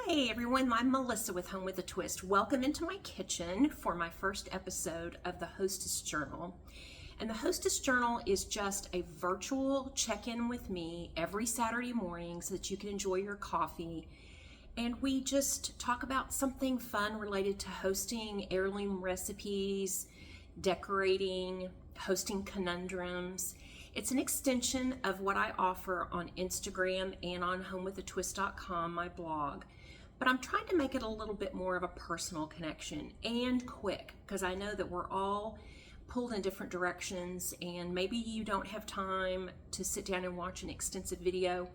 Hey everyone, I'm Melissa with Home with a Twist. Welcome into my kitchen for my first episode of the Hostess Journal. And the Hostess Journal is just a virtual check-in with me every Saturday morning so that you can enjoy your coffee. And we just talk about something fun related to hosting, heirloom recipes, decorating, hosting conundrums. It's an extension of what I offer on Instagram and on homewithatwist.com, my blog. But I'm trying to make it a little bit more of a personal connection and quick, because I know that we're all pulled in different directions and maybe you don't have time to sit down and watch an extensive video.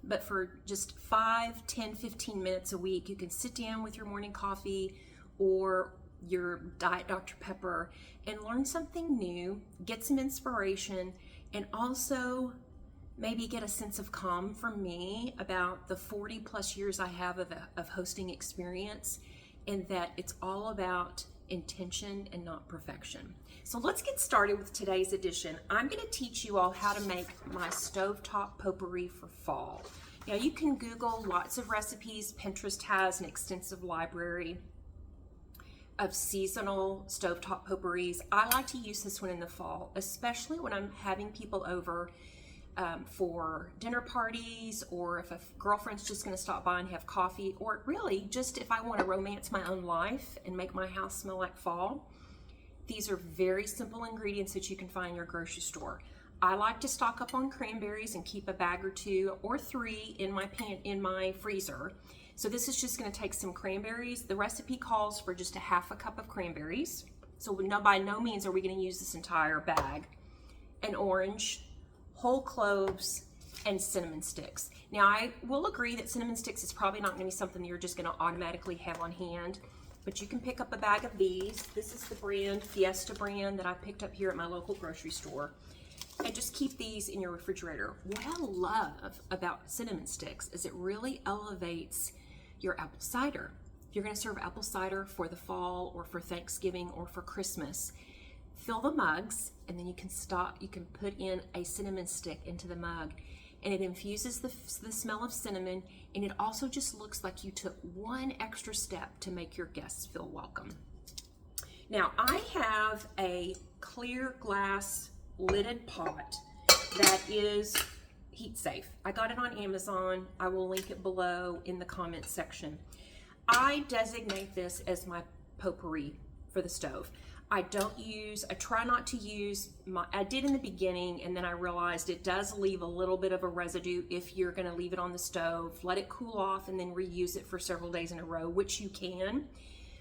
But for just 5, 10, 15 minutes a week, you can sit down with your morning coffee or your Diet Dr. Pepper and learn something new, get some inspiration, and also maybe get a sense of calm from me about the 40 plus years I have of hosting experience, and that it's all about intention and not perfection. So let's get started with today's edition. I'm going to teach you all how to make my stovetop potpourri for fall. Now you can Google lots of recipes. Pinterest has an extensive library of seasonal stovetop potpourris. I like to use this one in the fall, especially when I'm having people over for dinner parties, or if a girlfriend's just going to stop by and have coffee, or really just if I want to romance my own life and make my house smell like fall. These are very simple ingredients that you can find in your grocery store. I like to stock up on cranberries and keep a bag or 2 or 3 in my freezer. So this is just going to take some cranberries. The recipe calls for just a half a cup of cranberries. So by no means are we going to use this entire bag. An orange, whole cloves, and cinnamon sticks. Now I will agree that cinnamon sticks is probably not going to be something that you're just going to automatically have on hand, but you can pick up a bag of these. This is the brand, Fiesta brand, that I picked up here at my local grocery store. And just keep these in your refrigerator. What I love about cinnamon sticks is it really elevates your apple cider. If you're going to serve apple cider for the fall or for Thanksgiving or for Christmas, fill the mugs, and then you can put in a cinnamon stick into the mug, and it infuses the smell of cinnamon, and it also just looks like you took one extra step to make your guests feel welcome. Now I have a clear glass lidded pot that is heat safe. I got it on Amazon. I will link it below in the comments section. I designate this as my potpourri for the stove. I try not to use I did in the beginning, and then I realized it does leave a little bit of a residue if you're going to leave it on the stove. Let it cool off and then reuse it for several days in a row, which you can.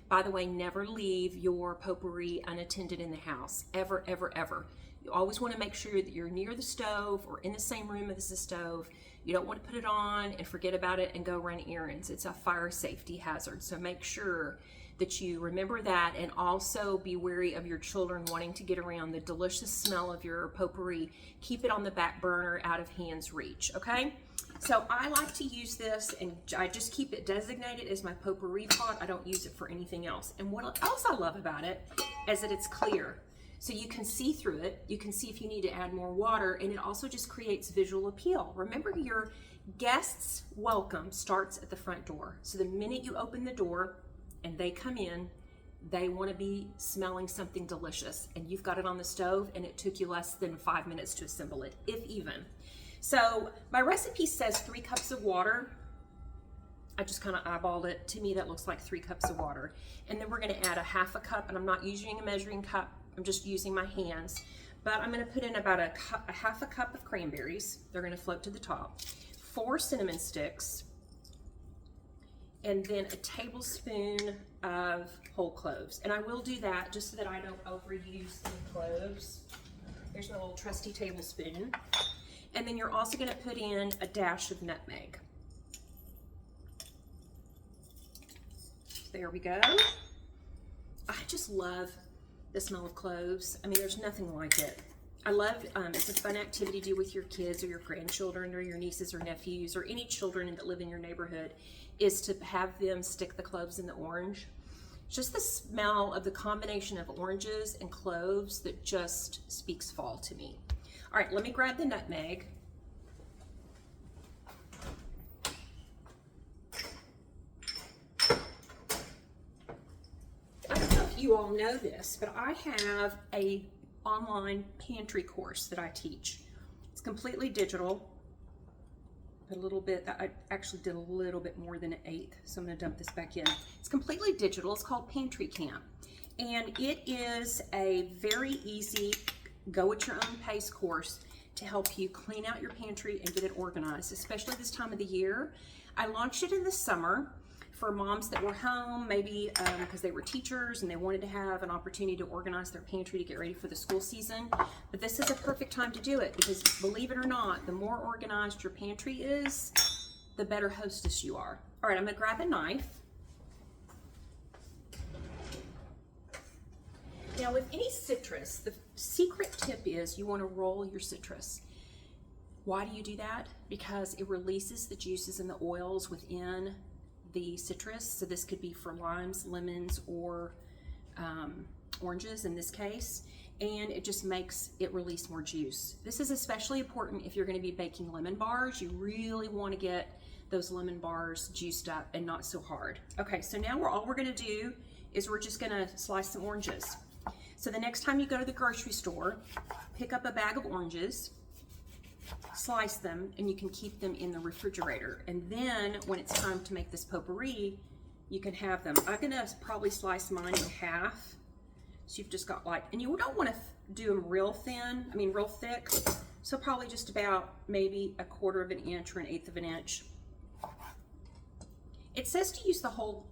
By the way, never leave your potpourri unattended in the house, ever, ever, ever. You always want to make sure that you're near the stove or in the same room as the stove. You don't want to put it on and forget about it and go run errands. It's a fire safety hazard. So make sure that you remember that, and also be wary of your children wanting to get around the delicious smell of your potpourri. Keep it on the back burner, out of hand's reach, okay? So I like to use this, and I just keep it designated as my potpourri pot. I don't use it for anything else. And what else I love about it is that it's clear. So you can see through it. You can see if you need to add more water, and it also just creates visual appeal. Remember, your guests' welcome starts at the front door. So the minute you open the door and they come in, they want to be smelling something delicious, and you've got it on the stove, and it took you less than 5 minutes to assemble it, if even. So my recipe says 3 cups of water. I just kind of eyeballed it. To me, that looks like 3 cups of water. And then we're going to add a half a cup, and I'm not using a measuring cup. I'm just using my hands. But I'm going to put in about a half a cup of cranberries. They're going to float to the top. 4 cinnamon sticks. And then a tablespoon of whole cloves. And I will do that just so that I don't overuse the cloves. Here's my little trusty tablespoon. And then you're also going to put in a dash of nutmeg. There we go. I just love the smell of cloves. I mean, there's nothing like it. I love, it's a fun activity to do with your kids or your grandchildren or your nieces or nephews or any children that live in your neighborhood, is to have them stick the cloves in the orange. Just the smell of the combination of oranges and cloves that just speaks fall to me. All right, let me grab the nutmeg. you all know this, but I have a online pantry course that I teach. It's completely digital. A little bit, I actually did a little bit more than an eighth, so I'm going to dump this back in. It's completely digital. It's called Pantry Camp, and it is a very easy, go at your own pace course to help you clean out your pantry and get it organized, especially this time of the year. I launched it in the summer for moms that were home, maybe because they were teachers and they wanted to have an opportunity to organize their pantry to get ready for the school season. But this is a perfect time to do it because, believe it or not, the more organized your pantry is, the better hostess you are. All right, I'm gonna grab a knife. Now with any citrus, the secret tip is you wanna roll your citrus. Why do you do that? Because it releases the juices and the oils within the citrus. So this could be for limes, lemons, or oranges in this case, and it just makes it release more juice. This is especially important if you're going to be baking lemon bars. You really want to get those lemon bars juiced up and not so hard. Okay, so now all we're going to do is we're just going to slice some oranges. So the next time you go to the grocery store, pick up a bag of oranges, slice them, and you can keep them in the refrigerator. And then when it's time to make this potpourri, you can have them. I'm gonna probably slice mine in half. So you've just got and you don't wanna do them real thin, real thick. So probably just about maybe 1/4 of an inch or 1/8 of an inch. It says to use the whole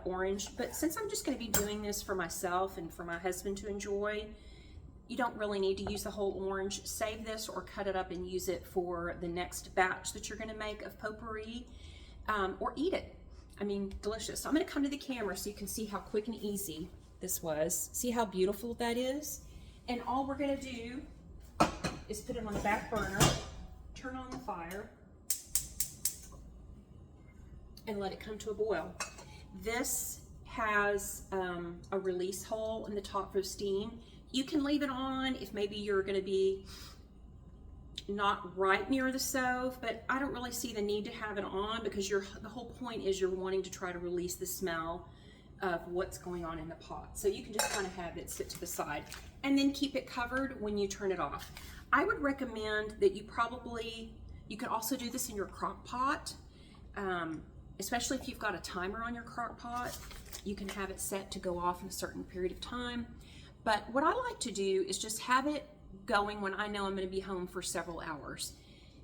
orange, but since I'm just gonna be doing this for myself and for my husband to enjoy, you don't really need to use the whole orange. Save this or cut it up and use it for the next batch that you're gonna make of potpourri, or eat it. Delicious. So I'm gonna come to the camera so you can see how quick and easy this was. See how beautiful that is? And all we're gonna do is put it on the back burner, turn on the fire, and let it come to a boil. This has a release hole in the top for steam. You can leave it on if maybe you're going to be not right near the stove, but I don't really see the need to have it on because the whole point is you're wanting to try to release the smell of what's going on in the pot. So you can just kind of have it sit to the side and then keep it covered when you turn it off. I would recommend that you can also do this in your crock pot, especially if you've got a timer on your crock pot. You can have it set to go off in a certain period of time. But what I like to do is just have it going when I know I'm going to be home for several hours.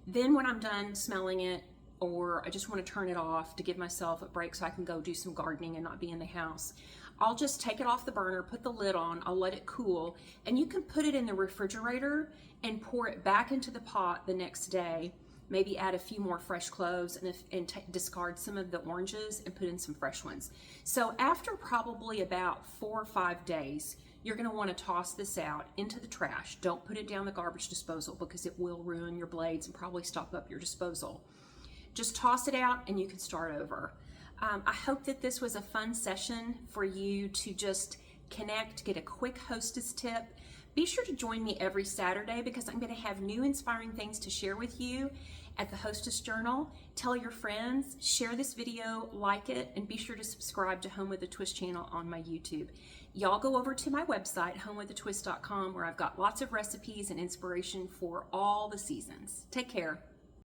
Then when I'm done smelling it, or I just want to turn it off to give myself a break so I can go do some gardening and not be in the house, I'll just take it off the burner, put the lid on, I'll let it cool, and you can put it in the refrigerator and pour it back into the pot the next day. Maybe add a few more fresh cloves and discard some of the oranges and put in some fresh ones. So after probably about 4 or 5 days, you're going to want to toss this out into the trash. Don't put it down the garbage disposal because it will ruin your blades and probably stop up your disposal. Just toss it out and you can start over. I hope that this was a fun session for you to just connect, get a quick hostess tip. Be sure to join me every Saturday because I'm going to have new inspiring things to share with you at the Hostess Journal. Tell your friends, share this video, like it, and be sure to subscribe to Home with a Twist channel on my YouTube. Y'all go over to my website, homewithatwist.com, where I've got lots of recipes and inspiration for all the seasons. Take care.